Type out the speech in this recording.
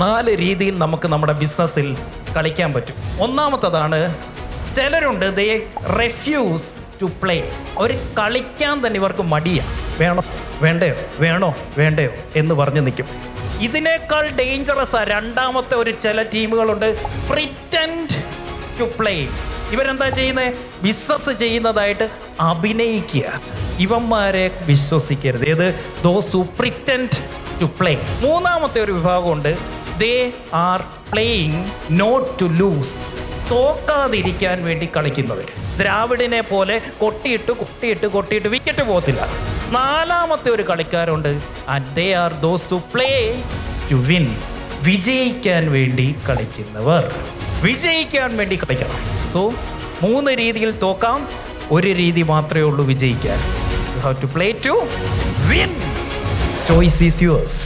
4 രീതിയിൽ നമുക്ക് നമ്മുടെ ബിസിനസ്സിൽ കളിക്കാൻ പറ്റും. ഒന്നാമത്തതാണ്, ചിലരുണ്ട് ദേ റെഫ്യൂസ് ടു പ്ലേ. അവർ കളിക്കാൻ തന്നെ ഇവർക്ക് മടിയാണ്. വേണോ വേണ്ടയോ, വേണോ വേണ്ടയോ എന്ന് പറഞ്ഞ് നിൽക്കും. ഇതിനേക്കാൾ ഡേഞ്ചറസ് രണ്ടാമത്തെ ഒരു ചില ടീമുകളുണ്ട്, പ്രിറ്റൻഡ് ടു പ്ലേ. ഇവരെന്താ ചെയ്യുന്നത്? ബിസിനസ് ചെയ്യുന്നതായിട്ട് അഭിനയിക്കുക. ഇവന്മാരെ വിശ്വസിക്കരുത്. ഏത്? Those who pretend to play. മൂന്നാമത്തെ ഒരു വിഭാഗമുണ്ട്, they are playing not to lose. തോക്കാതിരിക്കാൻ വേണ്ടി കളിക്കുന്നവർ. ദ്രാവിഡിനെ പോലെ കൊട്ടിയിട്ട് വിക്കറ്റ് പോകത്തില്ല. നാലാമത്തെ ഒരു കളിക്കാരുണ്ട്, and they are those who play to win. വിജയിക്കാൻ വേണ്ടി കളിക്കുന്നവർ. വിജയിക്കാൻ വേണ്ടി കളിക്കണം. സോ 3 രീതിയിൽ തോക്കാം, ഒരു രീതി മാത്രമേ ഉള്ളൂ വിജയിക്കാൻ. You have to play to win. Choice is yours.